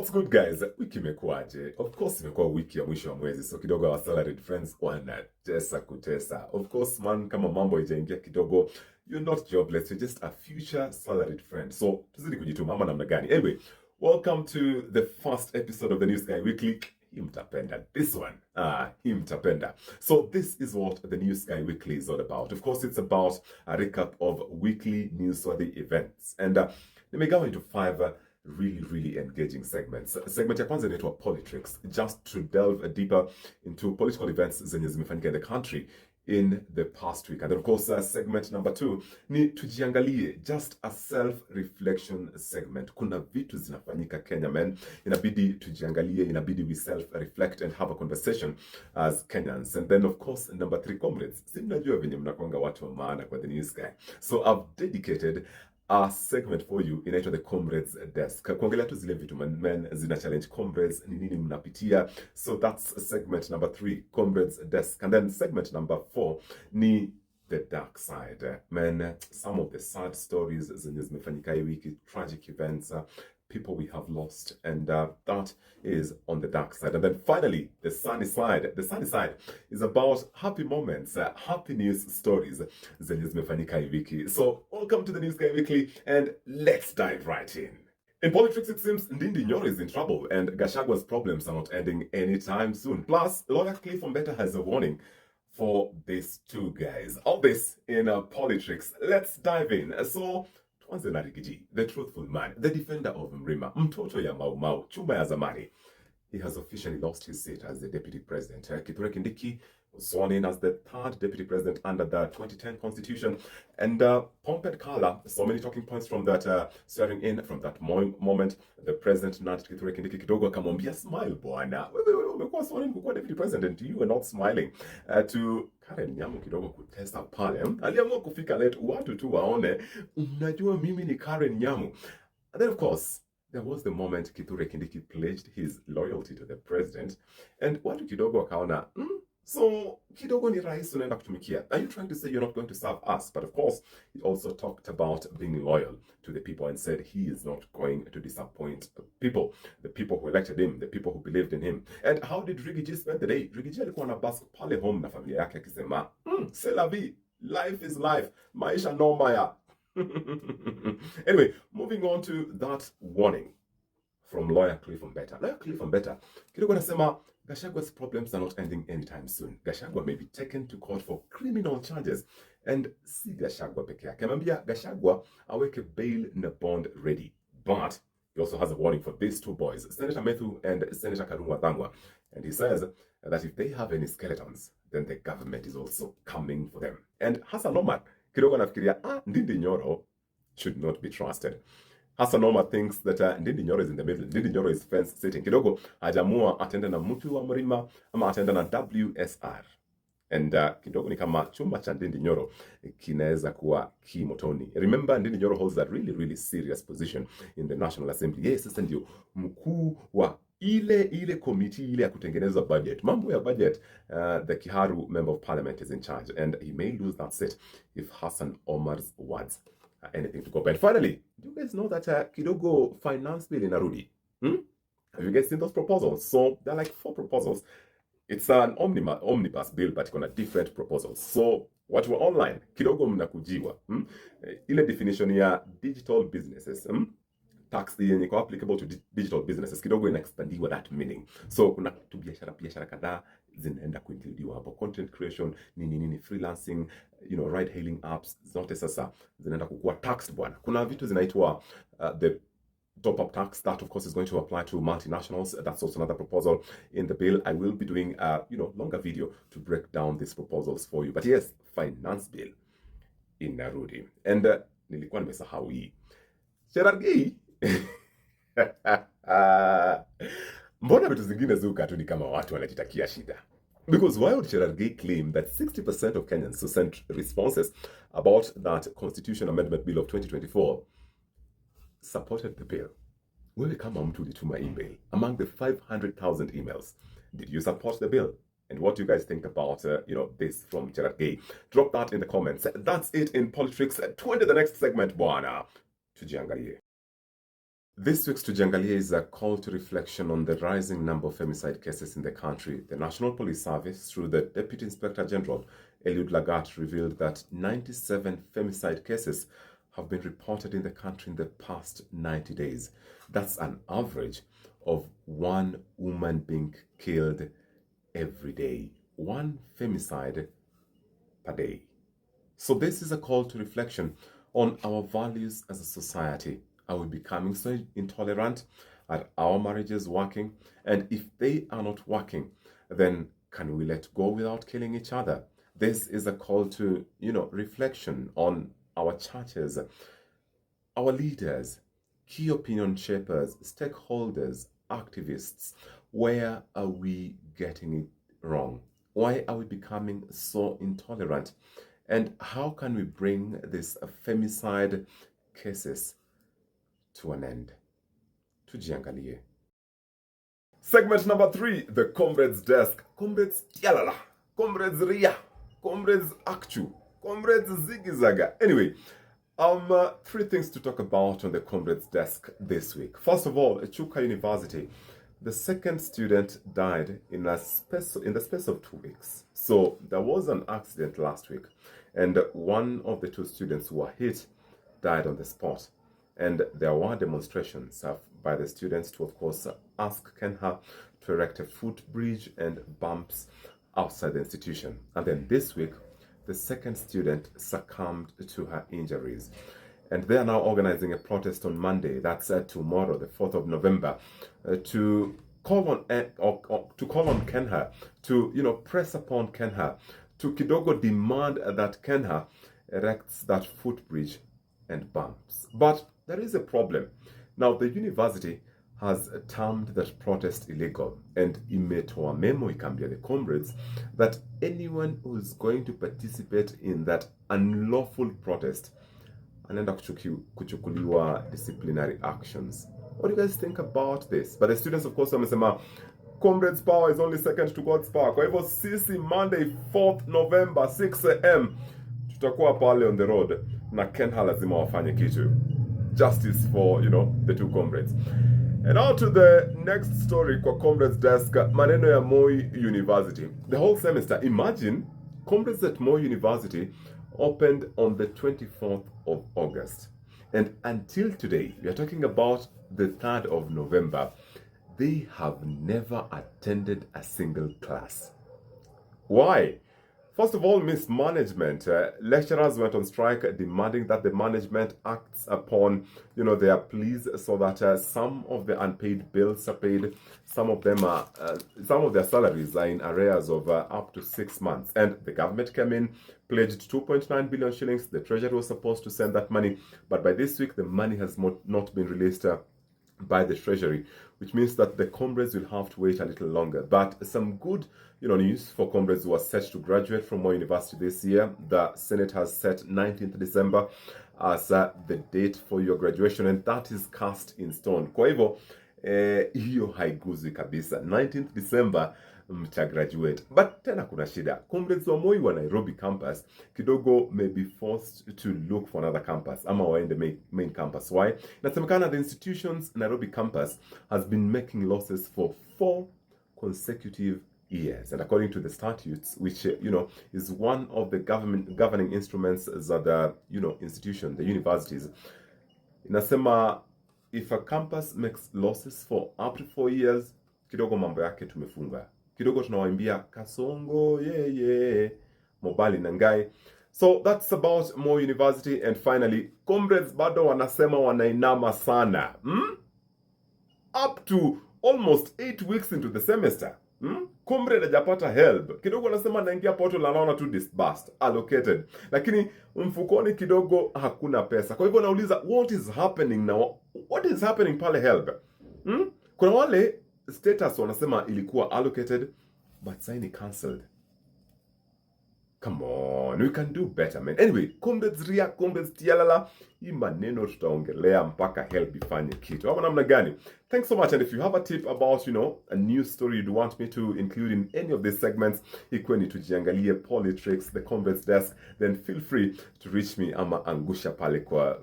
What's good guys? Wiki imekuaje? Of course imekuwa wiki ya mwisho wa mwezi, so kidogo our salaried friends wanatesa kutesa. Of course man, kama mambo haijaingia kidogo, you're not jobless, you're just a future salaried friend. So tuzidi kujituma ama namna gani? Anyway, welcome to the first episode of the News Guy Weekly. Hii mtapenda. This one. Hii mtapenda. So this is what the News Guy Weekly is all about. Of course, it's about a recap of weekly newsworthy events. And nimegawa into five really engaging segments. Segment ya kwanza inaitwa Politics, just to delve deeper into political events zenye zimefanyika in the country in the past week. And then of course, segment number 2 ni tujiangalie, just a self-reflection segment. Kuna vitu zinafanyika Kenya, man. Inabidi tujiangalie, inabidi we self-reflect and have a conversation as Kenyans. And then of course, number 3, comrades. Si mnajua venye mnakuanga watu wa maana kwa the news guy. So I've dedicated a segment for you inaitwa the Comrades Desk. Kuangalia tu zile vitu men zina challenge comrades, ni nini mnapitia. So that's segment number 3, Comrades Desk. And then segment number 4 ni the dark side. Man, some of the sad stories zenye zimefanyika hii wiki, tragic events, people we have lost, and that is on the dark side. And then finally, the sunny side. The sunny side is about happy moments, happy news stories zenye zimefanyika hii wiki. So welcome to the News Guy Weekly, and let's dive right in. In politics, it seems Ndindi Nyoro is in trouble, and Gachagwa's problems are not ending anytime soon. Plus, lawyer Cliff Mbeta has a warning for these two guys. All this in politics. Let's dive in. So, tuanze na Rigiji, the truthful man, the defender of Mrima, mtoto ya Mau Mau, chuma ya zamani. He has officially lost his seat as the deputy president. Kindiki was sworn in as the 3rd deputy president under the 2010 constitution. And Pomped Kala, so many talking points from that swearing in, from that moment, the president nudged Kindiki kidogo akamwambia, smile bwana. Umekuwa sworn in kukuwa deputy president, you were not smiling. To Karen Nyamu kidogo kutesa pale. Aliamua kufika late, watu tu waone, unajua mimi ni Karen Nyamu. And then of course, there was the moment Kithure Kindiki pledged his loyalty to the president, and watu kidogo wakaona, so kidogo ni rais unaenda kutumikia. Are you trying to say you're not going to serve us? But of course, he also talked about being loyal to the people and said he is not going to disappoint people, the people who elected him, the people who believed in him. And how did Rigiji spend the day? Rigiji alikuwa na bask pale home na familia yake akisema, c'est la vie, life is life, maisha no maya. Anyway, moving on to that warning from lawyer Cliff Mbeta. Lawyer Cliff Mbeta kidogo anasema Gachagwa's problems are not ending anytime soon. Gachagwa may be taken to court for criminal charges, and si Gachagwa peke yake. Amemwambia Gachagwa aweke bail na bond ready. But he also has a warning for these two boys, Senator Methu and Senator Karunwa Thangwa. And he says that if they have any skeletons, then the government is also coming for them. And Hassan Omar kidogo anafikiria, Ndindi Nyoro should not be trusted. Hassan Omar thinks that Ndindi Nyoro is in the middle. Ndindi Nyoro is fence sitting. Kidogo hajamua atenda na mtu wa Mrima ama atenda na WSR. And kidogo ni kama chumba cha Ndindi Nyoro kinaweza kuwa kimotoni. Remember, Ndindi Nyoro holds a really serious position in the National Assembly. Yes, sasa ndio mkuu wa ile committee ile ya kutengeneza budget. Mambo ya budget, the Kiharu member of parliament is in charge, and he may lose that seat if Hassan Omar's words are anything to go by. And finally, do you guys know that kidogo finance bill inarudi? Have you guys seen those proposals? So there are like 4 proposals. It's an omnibus bill, but on a different proposals. So what were online, kidogo mnakujiwa. Ile definition ya digital businesses. Tax yenye iko applicable to digital businesses kidogo inaexpandiwa that meaning. So kuna tu biashara kadhaa zinaenda kuincludiwa hapo, content creation, nini freelancing, ride hailing apps zote sasa zinaenda kukuwa taxed bwana. Kuna vitu zinaitwa the top up tax that of course is going to apply to multinationals. That's also another proposal in the bill. I will be doing a longer video to break down these proposals for you. But yes, finance bill inarudi. And nilikuwa nimesahau hii. Cherargei mbona vitu zingine zuka tu ni kama watu wanajitakia shida? Because why would Cherargei claim that 60% of Kenyans who sent responses about that Constitution Amendment Bill of 2024 supported the bill? Wewe kama mtu ulituma email, among the 500,000 emails, did you support the bill? And what do you guys think about this from Cherargei? Drop that in the comments. That's it in politics. Twende the next segment bwana. Tujiangalie. This week's Tujangalia is a call to reflection on the rising number of femicide cases in the country. The National Police Service, through the Deputy Inspector General, Eliud Lagat, revealed that 97 femicide cases have been reported in the country in the past 90 days. That's an average of one woman being killed every day. One femicide per day. So this is a call to reflection on our values as a society. Are we becoming so intolerant? Are our marriages working? And if they are not working, then can we let go without killing each other? This is a call to, reflection on our churches, our leaders, key opinion shapers, stakeholders, activists. Where are we getting it wrong? Why are we becoming so intolerant? And how can we bring this femicide cases to an end? Tujiangalie. Segment number 3, the Comrades Desk. Comrades Yalala, Comrades Ria, Comrades Akchu, Comrades Zigizaga. Anyway, 3 things to talk about on the Comrades Desk this week. First of all, at Chuka University, the second student died in the space of 2 weeks. So there was an accident last week, and one of the 2 students who were hit died on the spot. And there were demonstrations by the students to, of course, ask Kenha to erect a footbridge and bumps outside the institution. And then this week, the second student succumbed to her injuries. And they are now organizing a protest on Monday, that's tomorrow, the 4th of November, to call on Kenha, to press upon Kenha, to kidogo demand that Kenha erects that footbridge and bumps. But there is a problem. Now, the university has termed that protest illegal, and imetoa memo ikambia the comrades that anyone who is going to participate in that unlawful protest anaenda kuchukuliwa disciplinary actions. What do you guys think about this? But the students, of course, wamesema comrades power is only second to God's power. Kwa hivyo sisi Monday 4th November 6 am tutakuwa pale on the road na Kenha lazima wafanye kitu. Justice for, the 2 comrades. And now to the next story kwa Comrades Desk, maneno ya Moi University. The whole semester, imagine, Comrades at Moi University opened on the 24th of August. And until today, we are talking about the 3rd of November, they have never attended a single class. Why? First of all, mismanagement. Lecturers went on strike demanding that the management acts upon, their pleas so that some of the unpaid bills are paid. Some of their salaries are in arrears of up to 6 months. And the government came in, pledged 2.9 billion shillings. The treasury was supposed to send that money. But by this week, the money has not been released by the treasury, which means that the comrades will have to wait a little longer. But some good news for comrades who are set to graduate from Moi University this year. The Senate has set 19th December as the date for your graduation, and that is cast in stone. Kwa hivyo hiyo haiguzi kabisa. 19th December mtagraduate. But tena kuna shida. Comrades wa Moi wa Nairobi campus kidogo may be forced to look for another campus ama waende main campus. Why? Inasemekana the institution's Nairobi campus has been making losses for 4 consecutive years. And according to the statutes, which, is one of the governing instruments that the, institution, the universities, inasema if a campus makes losses for up to 4 years, kidogo mambo yake tumefunga. Kidogo tunawaimbia kasongo, mobali nangai. So that's about Moi University. And finally, comrades bado wanasema wanainama sana. Up to almost 8 weeks into the semester. Comrade hajapata help. Kidogo anasema naingia portal anaona tu disbursed, allocated. Lakini mfukoni kidogo hakuna pesa. Kwa hivyo nauliza, what is happening now? What is happening pale help? Kuna wale status wanasema ilikuwa allocated but sign cancelled. Come on, we can do better, man. Anyway, comrades ria, comrades tialala, hii maneno tutaongelea mpaka help ifanye kitu. Hapo namna gani? Thanks so much. And if you have a tip about, a new story you'd want me to include in any of these segments, ikweni tujiangalie Politrix, the Comrades Desk, then feel free to reach me ama angusha pale kwa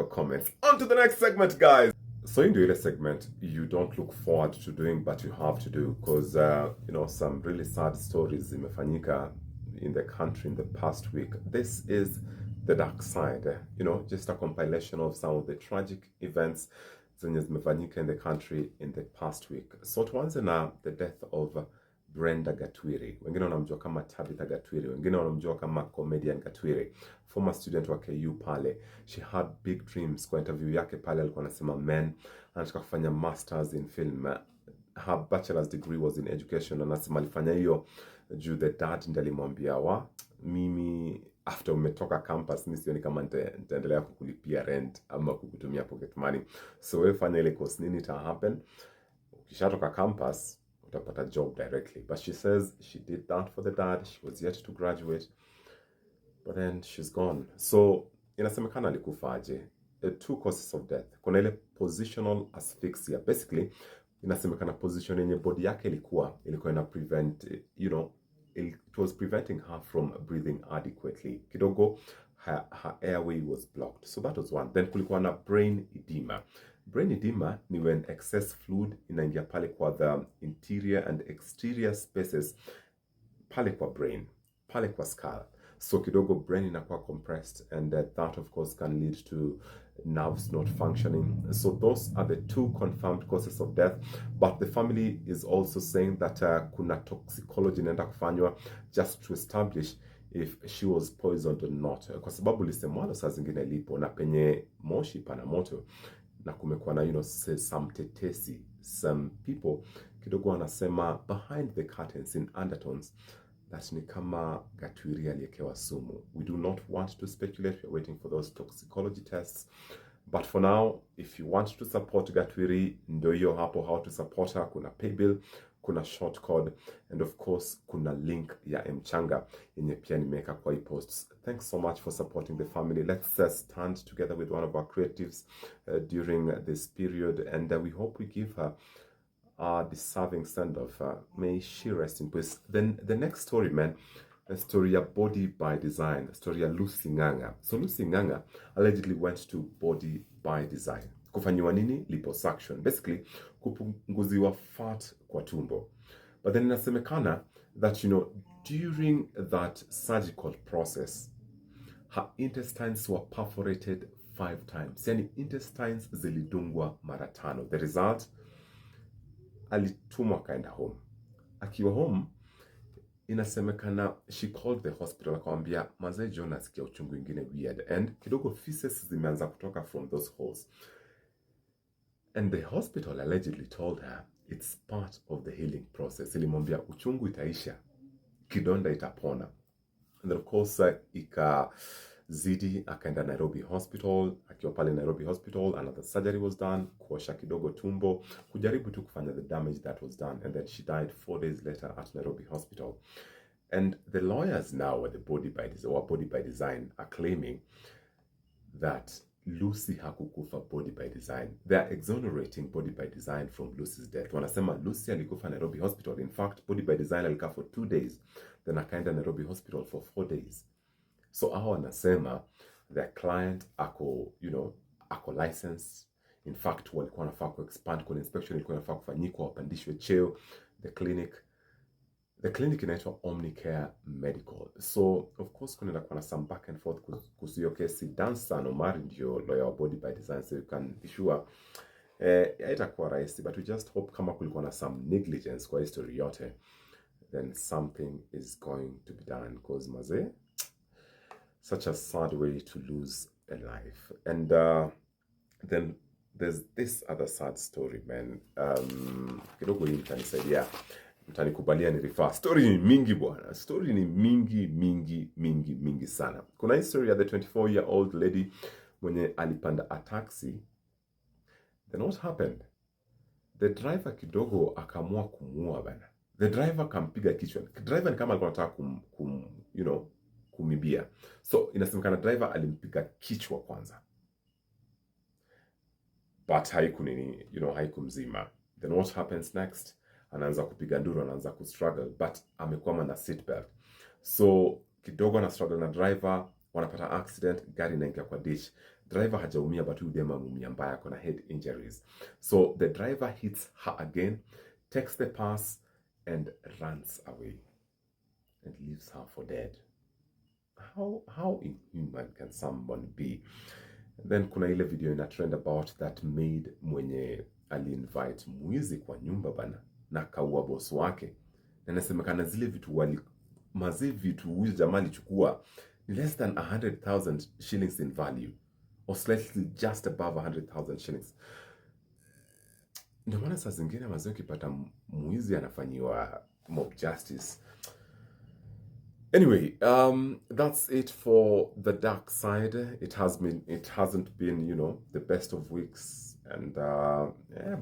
comments. On to the next segment, guys. So in the segment you don't look forward to doing but you have to do, because some really sad stories zimefanyika in the country in the past week. This is the dark side, just a compilation of some of the tragic events zenye zimefanyika in the country in the past week. So tuanze na the death of Brenda Gatwiri. Wengine wanamjua kama Tabitha Gatwiri, wengine wanamjua kama comedian Gatwiri, former student wa KU pale. She had big dreams. Kwa interview yake pale alikuwa anasema men anataka kufanya masters in film. Her bachelor's degree was in education. Anasema alifanya hiyo juu the dad ndiye alimwambia mimi after umetoka campus mimi sioni kama nitaendelea kukulipia rent ama kukutumia pocket money. So wewe fanya ile course, nini ita happen? Ukishatoka campus utapata job directly. But she says she did that for the dad. She was yet to graduate, but then she's gone. So inasemekana alikufaje. Two causes of death. Kuna ile positional asphyxia. Basically inasemekana position yenye body yake ilikuwa ina prevent, it was preventing her from breathing adequately. Kidogo her airway was blocked. So that was one. Then kulikuwa na brain edema. Brain edema ni when excess fluid inaingia pale kwa the interior and exterior spaces pale kwa brain, pale kwa skull. So kidogo brain inakuwa compressed, and that of course can lead to nerves not functioning. So those are the two confirmed causes of death, but the family is also saying that kuna toxicology inaenda kufanywa just to establish if she was poisoned or not, kwa sababu lisemwalo saa zingine lipo na penye moshi pana moto, na kumekuwa na some tetesi, some people kidogo wanasema behind the curtains in undertones that ni kama Gatwiri aliekewa sumu. We do not want to speculate. We're waiting for those toxicology tests. But for now, if you want to support Gatwiri, ndio hiyo hapo how to support her. Kuna paybill, kuna short code, and of course kuna link ya mchanga yenye pia nimeweka kwa hii posts. Thanks so much for supporting the family. Let's stand together with one of our creatives during this period, and we hope we give her deserving send-off. May she rest in peace. Then the next story, man, a story of Body by Design, a story of Lucy Ng'ang'a. So Lucy Ng'ang'a allegedly went to Body by Design. Kufanyiwa nini? Liposuction. Basically, kupunguziwa fat kwa tumbo. But then inasemekana that, during that surgical process, her intestines were perforated 5 times. Yani intestines zilidungwa mara 5. The result, alitumwa kaenda home. Akiwa home, inasemekana she called the hospital akamwambia mazee John nasikia uchungu ingine weird, and kidogo feces zimeanza kutoka from those holes. And the hospital allegedly told her it's part of the healing process. Ilimwambia uchungu itaisha, kidonda itapona. And then of course ikazidi akaenda Nairobi Hospital. Akiwa pale Nairobi Hospital, another surgery was done, kuosha kidogo tumbo, kujaribu tu kufanya the damage that was done, and then she died 4 days later at Nairobi Hospital. And the lawyers now at the Body by Design are claiming that Lucy hakukufa Body by Design. They are exonerating Body by Design from Lucy's death. Wanasema Lucy alikufa Nairobi Hospital. In fact, Body by Design alikaa for 2 days, then akaenda Nairobi Hospital for 4 days. So hao wanasema the client ako licensed. In fact, walikuwa wanafaa ku-expand, kuna inspection ilikuwa inafaa kufanyikwa, wapandishwe cheo. The clinic inaitwa Omnicare Medical. So of course kuna kuwa na some back and forth kuhusu hiyo kesi. Dansan Omari ndio lawyer wa Body by Design, so you can be sure haitakuwa rahisi, but we just hope kama kulikuwa na some negligence kwa history yote, then something is going to be done, because mazee, such a sad way to lose a life. And then there's this other sad story, man. Kidogo hii mtanisaidia, mtanikubalia ni refer. Story ni mingi bwana. Story ni mingi sana. Kuna history ya the 24-year-old lady mwenye alipanda a taxi. Then what happened? The driver kidogo akaamua kumuua bana. The driver kampiga kichwa. Driver ni kama alikuwa anataka kumibia. So inasemekana driver alimpiga kichwa kwanza, but haikumzima. Then what happens next? Anaanza kupiga nduru, anaanza kustruggle, but amekwama na seatbelt. So kidogo na struggle na driver, wanapata accident, gari inaingia kwa ditch. driver hajaumia but huyu dem ameumia mbaya, kona head injuries. So the driver hits her again, takes the pass and runs away and leaves her for dead. How inhuman can someone be? And then kuna ile video ina trend about that maid mwenye ali-invite mwizi kwa nyumba bana na kaua boss wake. Na nasemekana zile vitu huyu jamaa alichukua ni less than 100,000 shillings in value, or slightly just above 100,000 shillings. Ndio maana saa zingine mazee ukipata mwizi anafanyiwa mob justice. Anyway, that's it for the dark side. It hasn't been, you know, the best of weeks. And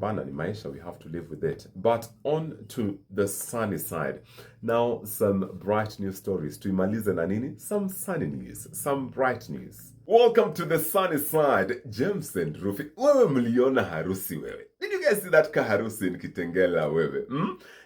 bana ni maisha, we have to live with it. But on to the sunny side. Now, some bright news stories. Tuimalize na nini? Some sunny news, some bright news. Welcome to the sunny side. James and Rufi, wewe mliona harusi wewe. Did you guys see that harusi in Kitengela wewe?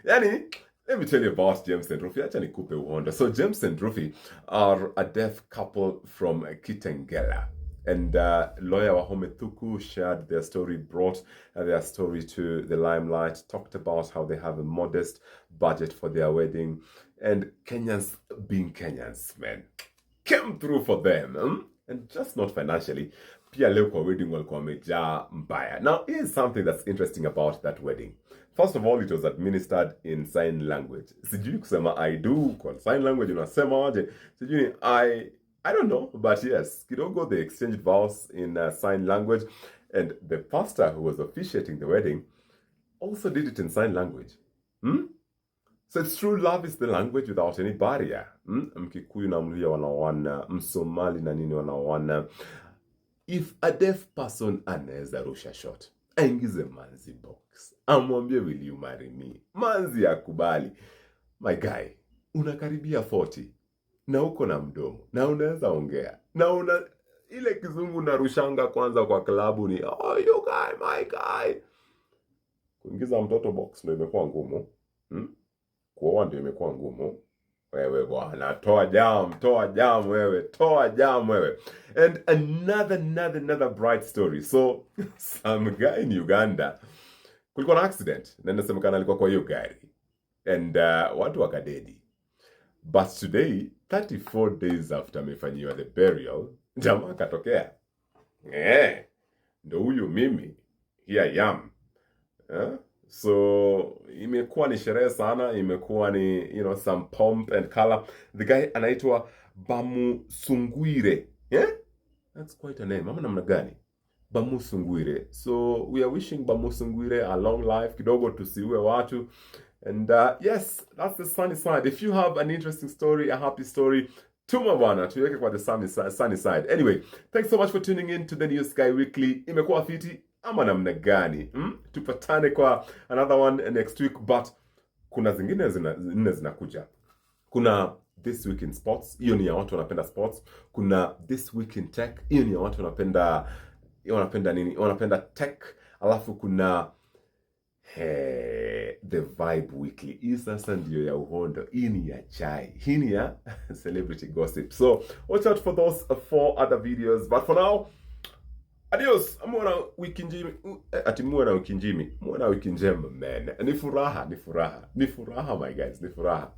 Yani, let me tell you about James and Rufi. Acha nikupe uhondo. So James and Rufi are a deaf couple from Kitengela. And lawyer Wahome Thuku shared their story, brought their story to the limelight, talked about how they have a modest budget for their wedding. And Kenyans, being Kenyans, man, came through for them. And just not financially. Pia leo kwa wedding walikuwa wamejaa mbaya. Now, here's something that's interesting about that wedding. First of all, it was administered in sign language. Sijui kusema I do, kwa sign language unasema aje. Sijui I don't know, but yes, kidogo they exchanged vows in sign language, and the pastor who was officiating the wedding also did it in sign language. So it's true, love is the language without any barrier. Mkikuyu na Mluhya wanaoana, Msomali na nini wanaoana. If a deaf person anaweza rusha shot, aingize manzi box, amwambie will you marry me, manzi akubali. My guy, unakaribia 40 na uko na mdomo na unaweza ongea na ile kizungu narushanga kwanza kwa klabu ni oh you guy, my guy. Kuingiza mtoto box ndio imekuwa ngumu. Kuoa ndio imekuwa ngumu. Wewe bwana, toa jam wewe. And another bright story. So some guy in Uganda, kulikuwa na accident na inasemekana alikuwa kwa hiyo gari, and watu wakadedi. But today, 34 days after amefanyiwa the burial, jamaa katokea. Ndo huyu mimi, here I am. So imekuwa ni sherehe sana, imekuwa ni, you know, some pomp and color. The guy anaitwa Bamusungwire. That's quite a name. Ama namna gani? Bamusungwire. So we are wishing Bamusungwire a long life, kidogo tusiue watu. And yes, that's the sunny side. If you have an interesting story, a happy story, tuma bwana, tuweke kwa the sunny side. Anyway, thanks so much for tuning in to the news Guy Weekly. Imekuwa fiti ama namna gani? Tupatane kwa another one next week, but kuna zingine zinakuja. Kuna This Week in Sports, hiyo ni ya watu wanapenda sports. Kuna This Week in Tech, hiyo ni ya watu wanapenda tech. Alafu kuna The Vibe Weekly. Hii sasa ndio ya uhondo. Hii ni ya chai. Hii ni ya celebrity gossip. So watch out for those 4 other videos. But for now, adios. Muona wiki njema. Ati muona wiki njema. Muona wiki njema, man. Ni furaha my guys. Ni furaha.